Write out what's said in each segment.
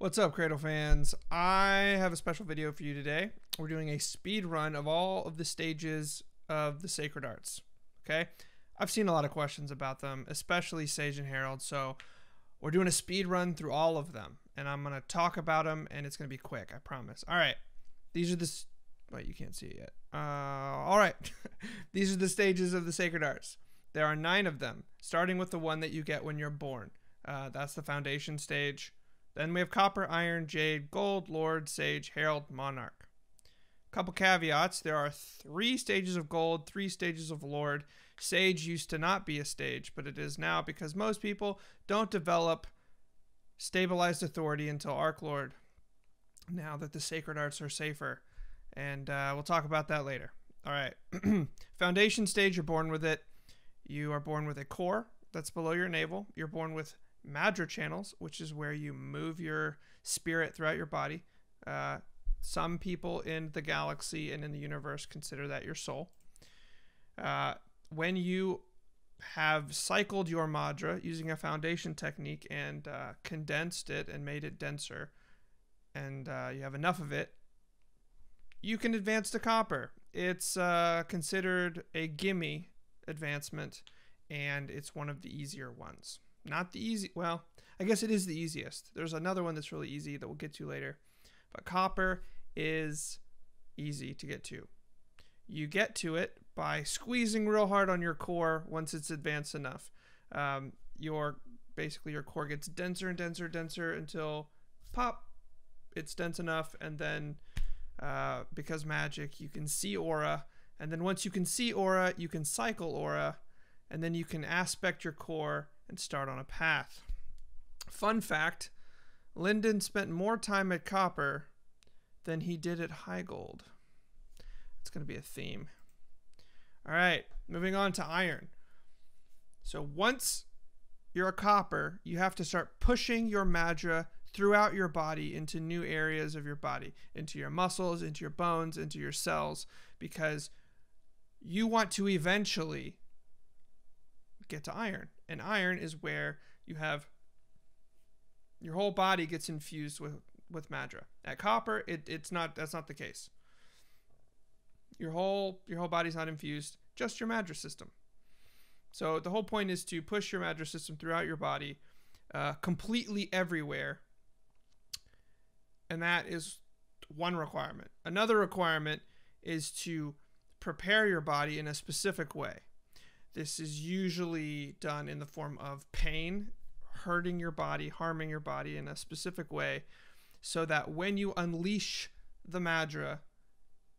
What's up, Cradle fans? I have a special video for you today. We're doing a speed run of all of the stages of the Sacred Arts. Okay? I've seen a lot of questions about them, especially Sage and Herald, so we're doing a speed run through all of them, and I'm going to talk about them, and it's going to be quick, I promise. All right. These are the... Wait, you can't see it yet. All right. These are the stages of the Sacred Arts. There are 9 of them, starting with the one that you get when you're born. That's the Foundation stage. Then we have Copper, Iron, Jade, Gold, Lord, Sage, Herald, Monarch. Couple caveats. There are 3 stages of Gold, 3 stages of Lord. Sage used to not be a stage, but it is now because most people don't develop stabilized authority until Arc Lord, now that the Sacred Arts are safer. And we'll talk about that later. All right. Foundation stage, you're born with it. You are born with a core that's below your navel. You're born with Madra channels, which is where you move your spirit throughout your body. Some people in the galaxy and in the universe consider that your soul. When you have cycled your Madra using a foundation technique and condensed it and made it denser, and you have enough of it, you can advance to Copper. It's considered a gimme advancement, and it's one of the easier ones. Not the easy, well, I guess it is the easiest. There's another one that's really easy that we'll get to later. But Copper is easy to get to. You get to it by squeezing real hard on your core once it's advanced enough. Basically your core gets denser and denser and denser until pop, it's dense enough, and then because magic, you can see aura, and then once you can see aura, you can cycle aura, and then you can aspect your core and start on a path. Fun fact, Lyndon spent more time at Copper than he did at High Gold. It's going to be a theme. All right, moving on to Iron. So once you're a Copper, you have to start pushing your Madra throughout your body into new areas of your body, into your muscles, into your bones, into your cells, because you want to eventually get to Iron. And Iron is where you have your whole body gets infused with Madra. At Copper, that's not the case. Your whole body's not infused, just your Madra system. So the whole point is to push your Madra system throughout your body, completely everywhere. And that is one requirement. Another requirement is to prepare your body in a specific way. This is usually done in the form of pain, hurting your body, harming your body in a specific way, so that when you unleash the Madra,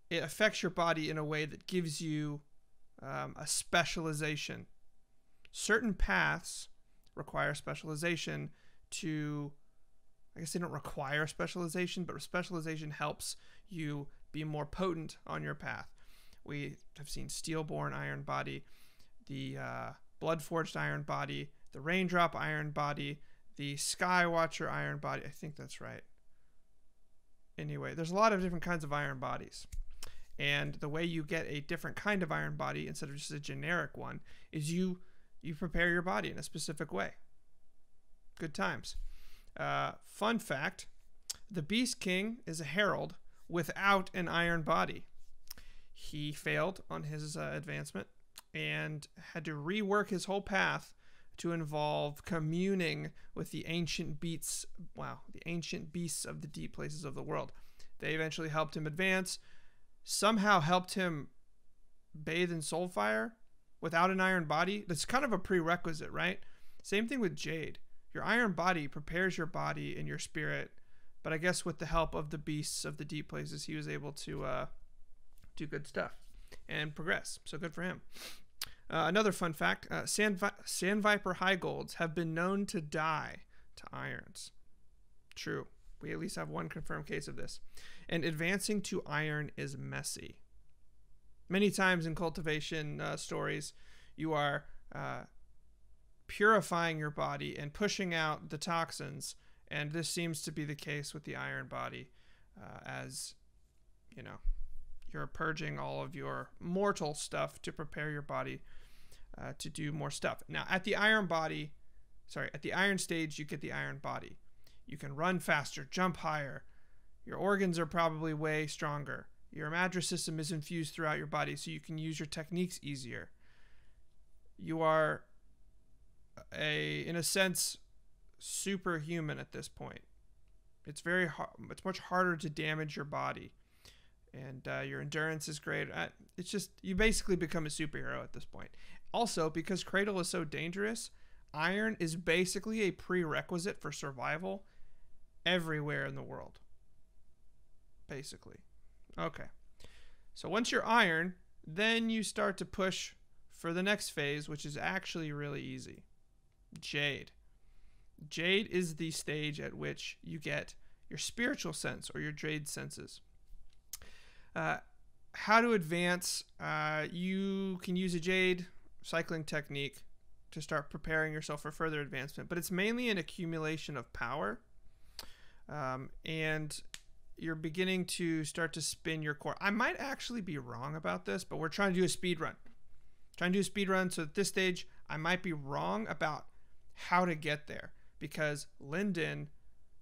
it affects your body in a way that gives you a specialization. Certain paths require specialization to, I guess they don't require specialization, but specialization helps you be more potent on your path. We have seen Steelborn Iron Body, the Bloodforged Iron Body, the Raindrop Iron Body, the Skywatcher Iron Body. I think that's right. Anyway, there's a lot of different kinds of iron bodies. And the way you get a different kind of iron body instead of just a generic one is you prepare your body in a specific way. Good times. Fun fact, the Beast King is a Herald without an iron body. He failed on his advancement and had to rework his whole path to involve communing with the ancient beasts. Wow, the ancient beasts of the deep places of the world. They eventually helped him advance, somehow helped him bathe in Soulfire without an iron body. That's kind of a prerequisite, right? Same thing with Jade. Your iron body prepares your body and your spirit, but I guess with the help of the beasts of the deep places, he was able to do good stuff and progress. So good for him. Another fun fact, Sand Viper High Golds have been known to die to irons. True. We at least have one confirmed case of this. And advancing to Iron is messy. Many times in cultivation stories, you are purifying your body and pushing out the toxins, and this seems to be the case with the Iron Body, as you know, you're purging all of your mortal stuff to prepare your body to do more stuff. Now, at the Iron Body, at the Iron stage, you get the Iron Body. You can run faster, jump higher. Your organs are probably way stronger. Your magic system is infused throughout your body, so you can use your techniques easier. You are, in a sense, superhuman at this point. It's very hard. It's much harder to damage your body, and your endurance is great. It's just, you basically become a superhero at this point. Also, because Cradle is so dangerous, iron is basically a prerequisite for survival everywhere in the world. Basically. Okay. So once you're iron, then you start to push for the next phase, which is actually really easy. Jade. Jade is the stage at which you get your spiritual sense, or your Jade senses. How to advance? You can use a Jade cycling technique to start preparing yourself for further advancement, but it's mainly an accumulation of power, and you're beginning to start to spin your core. I might actually be wrong about this, but we're trying to do a speed run. So at this stage, I might be wrong about how to get there, because Lyndon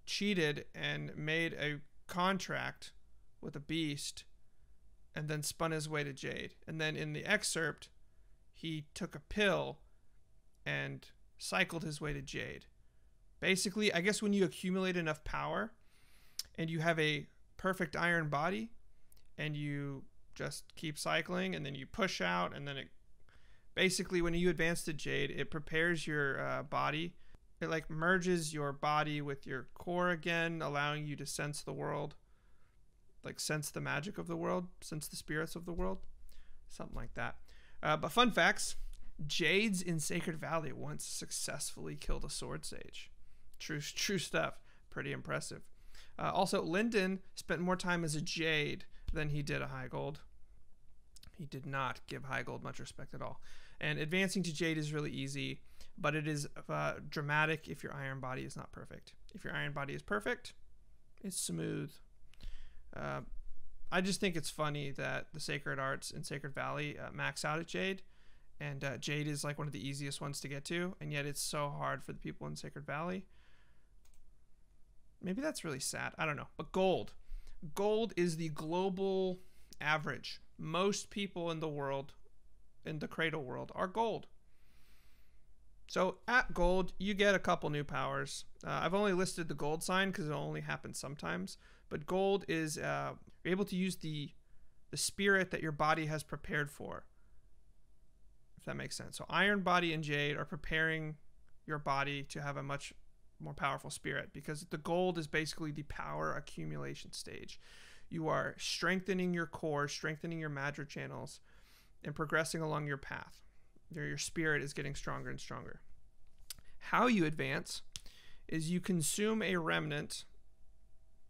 cheated and made a contract with a beast and then spun his way to Jade. And then in the excerpt, he took a pill and cycled his way to Jade. Basically, I guess when you accumulate enough power and you have a perfect iron body and you just keep cycling and then you push out, and then it basically, when you advance to Jade, it prepares your body. It like merges your body with your core again, allowing you to sense the world, like sense the magic of the world, sense the spirits of the world, something like that. But fun facts: Jades in Sacred Valley once successfully killed a sword sage. True stuff. Pretty impressive. Also, Lyndon spent more time as a Jade than he did a High Gold. He did not give High Gold much respect at all. And advancing to Jade is really easy, but it is dramatic if your iron body is not perfect. If your iron body is perfect, it's smooth. I just think it's funny that the Sacred Arts in Sacred Valley max out at Jade, and Jade is like one of the easiest ones to get to, and yet it's so hard for the people in Sacred Valley. Maybe that's really sad. I don't know. But gold. Gold is the global average. Most people in the world, in the Cradle world, are gold. So at gold, you get a couple new powers. I've only listed the gold sign because it only happens sometimes. But gold is you're able to use the spirit that your body has prepared for, if that makes sense. So iron body and Jade are preparing your body to have a much more powerful spirit, because the gold is basically the power accumulation stage. You are strengthening your core, strengthening your magic channels, and progressing along your path. Your spirit is getting stronger and stronger. How you advance is you consume a remnant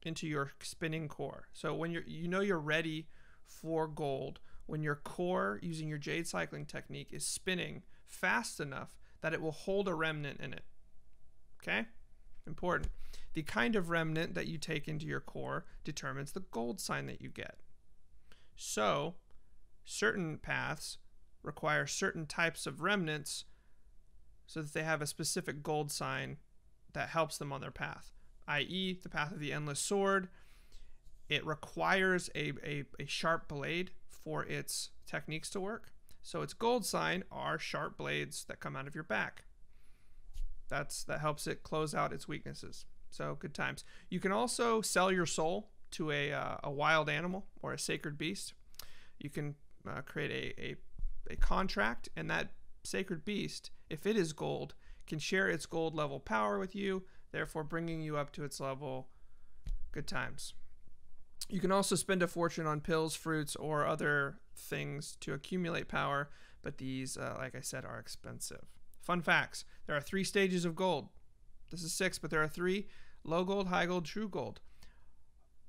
into your spinning core. So when you're ready for gold, when your core, using your Jade cycling technique, is spinning fast enough that it will hold a remnant in it. Okay? Important. The kind of remnant that you take into your core determines the gold sign that you get. So, certain paths require certain types of remnants so that they have a specific gold sign that helps them on their path. I.e., the path of the Endless Sword, it requires a sharp blade for its techniques to work. So its gold sign are sharp blades that come out of your back. That helps it close out its weaknesses. So good times. You can also sell your soul to a wild animal or a sacred beast. You can create a contract, and that sacred beast, if it is gold, can share its gold level power with you, therefore bringing you up to its level. Good times. You can also spend a fortune on pills, fruits, or other things to accumulate power, but these, like I said, are expensive. Fun facts. There are 3 stages of gold. This is 6, but there are 3. Low gold, high gold, true gold.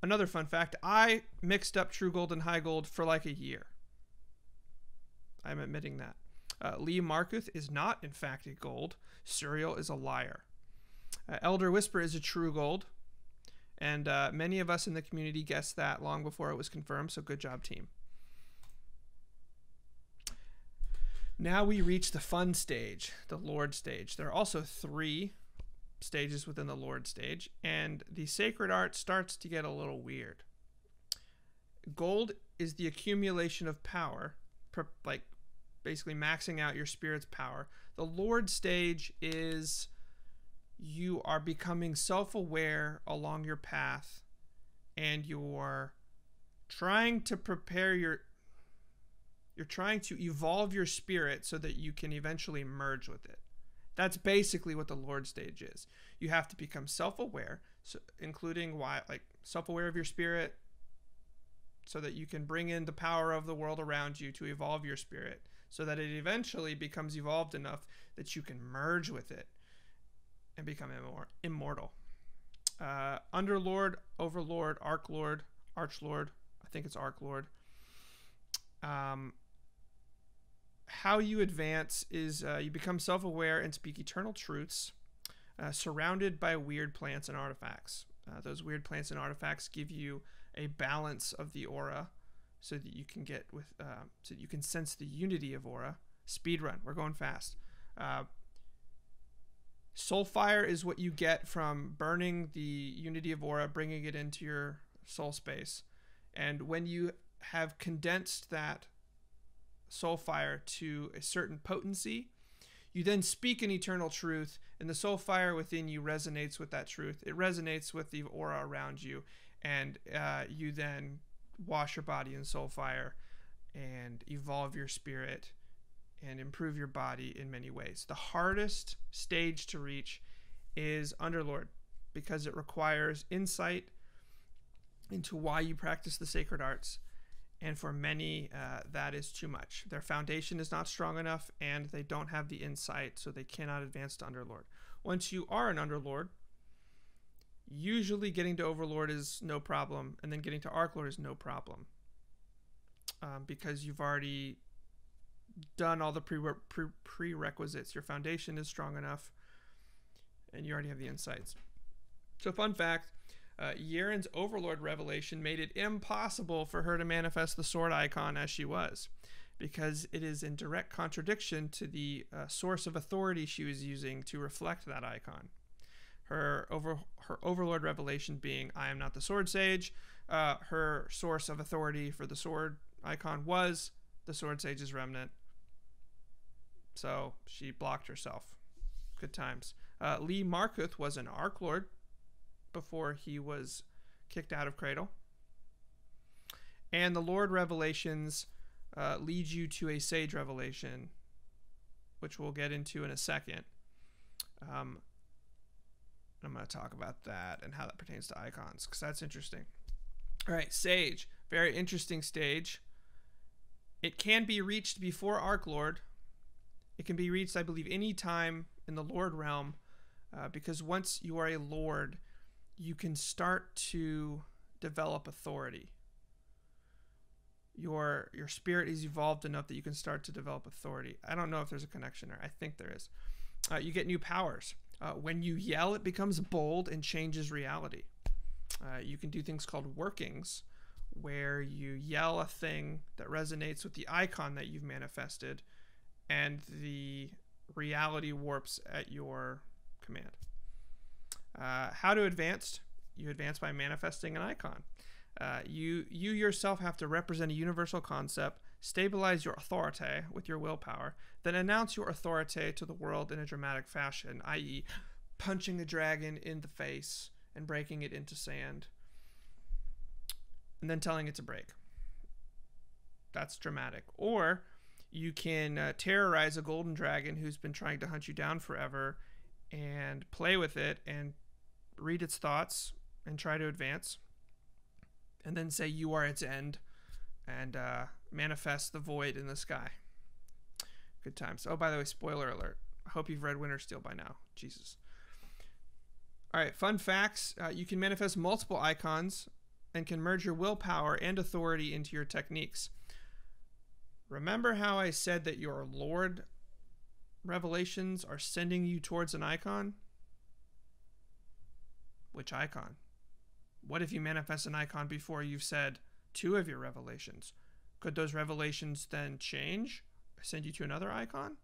Another fun fact. I mixed up true gold and high gold for like a year. I'm admitting that. Lee Markuth is not, in fact, a gold. Suriel is a liar. Elder Whisper is a true gold. And many of us in the community guessed that long before it was confirmed, so good job, team. Now we reach the fun stage, the Lord stage. There are also 3 stages within the Lord stage, and the sacred art starts to get a little weird. Gold is the accumulation of power, like basically maxing out your spirit's power. The Lord stage is you are becoming self-aware along your path, and you're trying to you're trying to evolve your spirit so that you can eventually merge with it. That's basically what the Lord stage is. You have to become self-aware, so including like self-aware of your spirit, so that you can bring in the power of the world around you to evolve your spirit, so that it eventually becomes evolved enough that you can merge with it and become immortal. Underlord, Overlord, Archlord, Archlord, I think it's Archlord. How you advance is you become self-aware and speak eternal truths, surrounded by weird plants and artifacts. Those weird plants and artifacts give you a balance of the aura, so that you can so that you can sense the unity of aura. Speedrun, we're going fast. Soulfire is what you get from burning the unity of aura, bringing it into your soul space. And when you have condensed that Soulfire to a certain potency, you then speak an eternal truth, and the Soulfire within you resonates with that truth. It resonates with the aura around you, and you then wash your body in Soulfire and evolve your spirit and improve your body in many ways. The hardest stage to reach is Underlord, because it requires insight into why you practice the sacred arts, and for many that is too much. Their foundation is not strong enough, and they don't have the insight, so they cannot advance to Underlord. Once you are an Underlord, usually getting to Overlord is no problem, and then getting to Archlord is no problem, because you've already done all the prerequisites. Your foundation is strong enough, and you already have the insights. So fun fact, Yeren's Overlord revelation made it impossible for her to manifest the sword icon as she was, because it is in direct contradiction to the source of authority she was using to reflect that icon. Her Overlord revelation being, I am not the sword sage. Her source of authority for the sword icon was the sword sage's remnant. So she blocked herself. Good times. Lee Markuth was an Archlord before he was kicked out of Cradle. And the Lord revelations lead you to a sage revelation, which we'll get into in a second. I'm going to talk about that and how that pertains to icons, because that's interesting. All right, Sage. Very interesting stage. It can be reached before Archlord. It can be reached, I believe, any time in the Lord realm, because once you are a Lord, you can start to develop authority. Your spirit is evolved enough that you can start to develop authority. I don't know if there's a connection there. I think there is. You get new powers. When you yell, it becomes bold and changes reality. You can do things called workings, where you yell a thing that resonates with the icon that you've manifested, and the reality warps at your command. How to advance? You advance by manifesting an icon. You yourself have to represent a universal concept, stabilize your authoritah with your willpower, then announce your authoritah to the world in a dramatic fashion, i.e. punching a dragon in the face and breaking it into sand, and then telling it to break. That's dramatic. Or you can terrorize a golden dragon who's been trying to hunt you down forever, and play with it and read its thoughts and try to advance, and then say you are its end, and manifest the void in the sky. Good times. Oh, by the way, spoiler alert. I hope you've read Wintersteel by now. Jesus. All right, fun facts. You can manifest multiple icons and can merge your willpower and authority into your techniques. Remember how I said that your Lord revelations are sending you towards an icon? Which icon? What if you manifest an icon before you've said two of your revelations? Could those revelations then change or send you to another icon?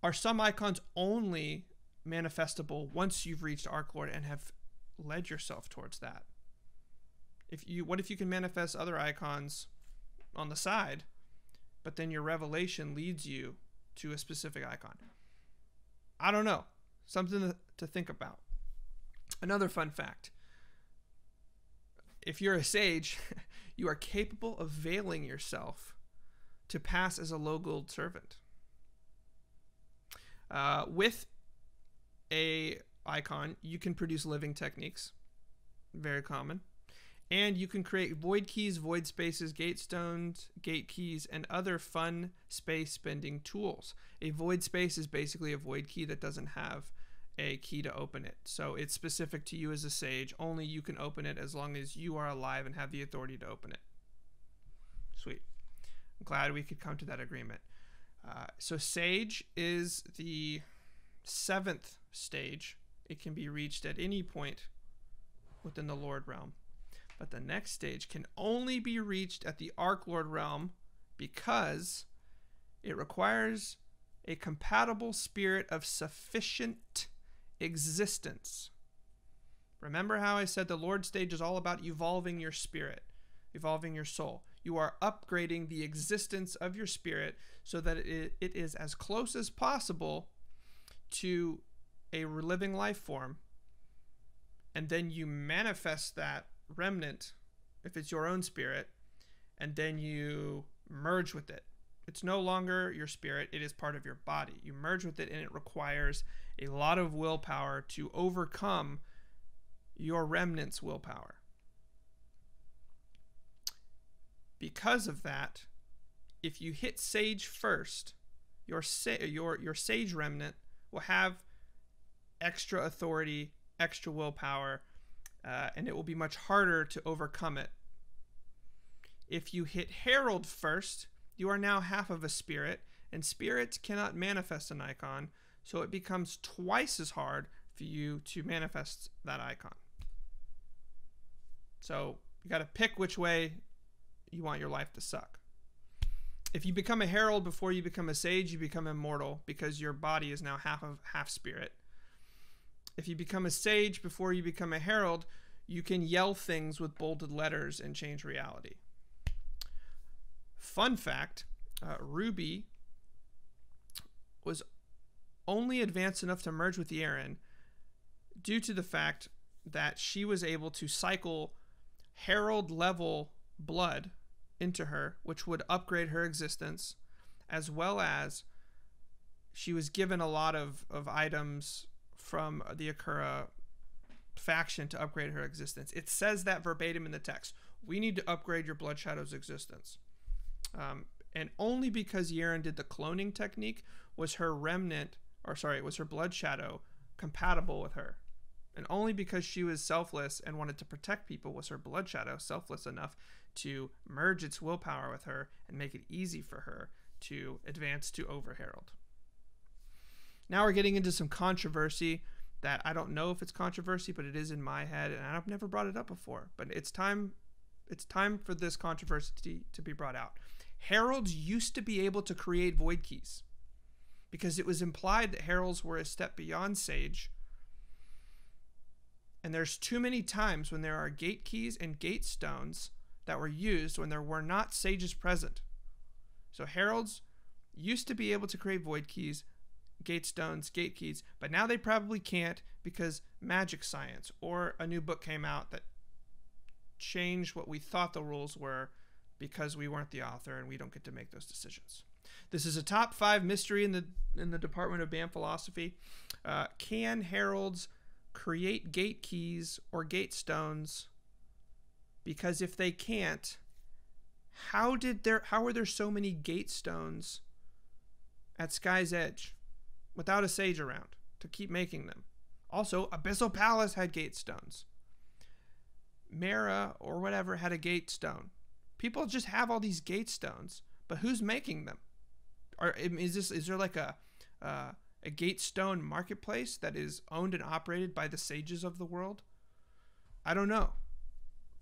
Are some icons only manifestable once you've reached Arc Lord and have led yourself towards that. What if you can manifest other icons on the side, but then your revelation leads you to a specific icon? I don't know. Something to think about. Another fun fact. If you're a sage, you are capable of veiling yourself to pass as a low gold servant. With a icon, you can produce living techniques. Very common. And you can create void keys, void spaces, gate stones, gate keys, and other fun space spending tools. A void space is basically a void key that doesn't have a key to open it. So it's specific to you as a sage. Only you can open it as long as you are alive and have the authority to open it. Sweet. I'm glad we could come to that agreement. So sage is the 7th stage. It can be reached at any point within the Lord realm. But the next stage can only be reached at the Arc Lord realm because it requires a compatible spirit of sufficient existence. Remember how I said the Lord stage is all about evolving your spirit, evolving your soul. You are upgrading the existence of your spirit so that it is as close as possible to a living life form. And then you manifest that remnant, if it's your own spirit, and then you merge with it. It's no longer your spirit, it is part of your body. You merge with it, and it requires a lot of willpower to overcome your remnant's willpower. Because of that, if you hit sage first, your sage remnant will have extra authority, extra willpower, and it will be much harder to overcome it. If you hit Herald first, you are now half of a spirit, and spirits cannot manifest an icon, so it becomes twice as hard for you to manifest that icon. So you got to pick which way you want your life to suck. If you become a Herald before you become a sage, you become immortal because your body is now half spirit. If you become a sage before you become a Herald, you can yell things with bolded letters and change reality. Fun fact, Ruby was only advanced enough to merge with Yeren due to the fact that she was able to cycle Herald level blood into her, which would upgrade her existence, as well as she was given a lot of items from the Akura faction to upgrade her existence. It says that verbatim in the text. We need to upgrade your Blood Shadow's existence. And only because Yeren did the cloning technique was her remnant, was her Blood Shadow compatible with her. And only because she was selfless and wanted to protect people was her Blood Shadow selfless enough to merge its willpower with her and make it easy for her to advance to Over Herald. Now we're getting into some controversy that I don't know if it's controversy, but it is in my head, and I've never brought it up before. But it's time for this controversy to be brought out. Heralds used to be able to create void keys because it was implied that heralds were a step beyond sage. And there's too many times when there are gate keys and gate stones that were used when there were not sages present. So heralds used to be able to create void keys, gate stones, gate keys, but now they probably can't because magic science or a new book came out that changed what we thought the rules were because we weren't the author and we don't get to make those decisions. This is a top 5 mystery in the Department of Bamfilosophy. Can heralds create gate keys or gate stones? Because if they can't, how were there so many gate stones at Sky's Edge without a sage around to keep making them? Also, Abyssal Palace had gate stones. Mara or whatever had a gate stone. People just have all these gate stones, but who's making them? Is there like a gate stone marketplace that is owned and operated by the sages of the world? I don't know,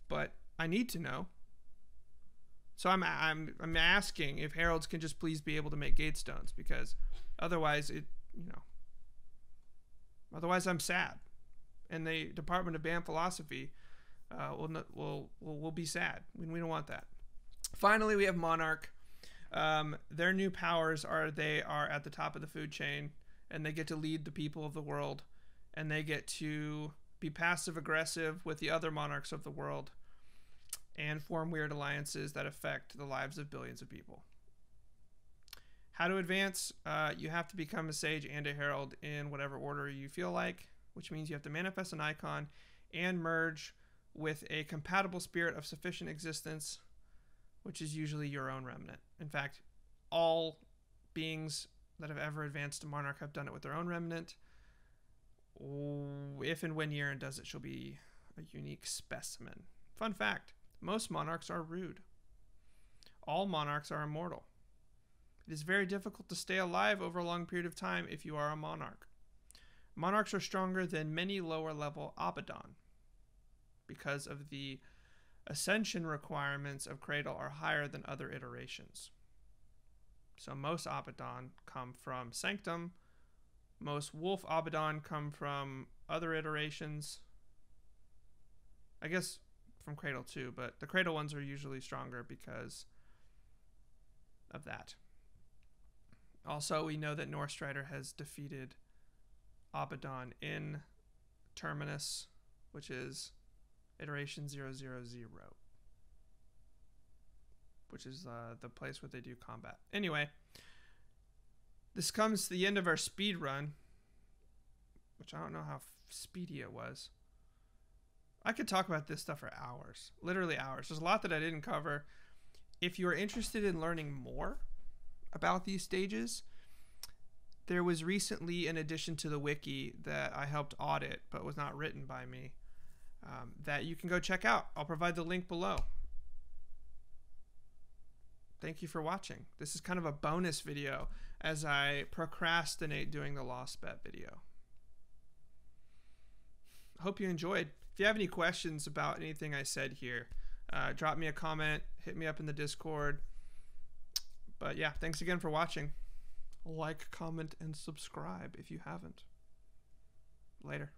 but I need to know. So I'm asking if heralds can just please be able to make gate stones, because otherwise Otherwise, I'm sad. And the Department of Bamfilosophy will be sad. We don't want that. Finally, we have Monarch. Their new powers are they are at the top of the food chain, and they get to lead the people of the world, and they get to be passive aggressive with the other monarchs of the world and form weird alliances that affect the lives of billions of people. How to advance? You have to become a sage and a herald in whatever order you feel like, which means you have to manifest an icon and merge with a compatible spirit of sufficient existence, which is usually your own remnant. In fact, all beings that have ever advanced to Monarch have done it with their own remnant. If and when Yeren does it, she'll be a unique specimen. Fun fact, most monarchs are rude. All monarchs are immortal. It is very difficult to stay alive over a long period of time if you are a monarch. Monarchs are stronger than many lower level Abidan because of the ascension requirements of Cradle are higher than other iterations. So most Abidan come from Sanctum. Most Wolf Abidan come from other iterations. I guess from Cradle too, but the Cradle ones are usually stronger because of that. Also, we know that North Strider has defeated Abidan in Terminus, which is iteration 000, which is the place where they do combat. Anyway, this comes to the end of our speed run, which I don't know how speedy it was. I could talk about this stuff for hours, literally hours. There's a lot that I didn't cover. If you are interested in learning more about these stages, there was recently an addition to the wiki that I helped audit, but was not written by me, that you can go check out. I'll provide the link below. Thank you for watching. This is kind of a bonus video as I procrastinate doing the Lost Bet video. Hope you enjoyed. If you have any questions about anything I said here, drop me a comment, hit me up in the Discord. But yeah, thanks again for watching. Like, comment, and subscribe if you haven't. Later.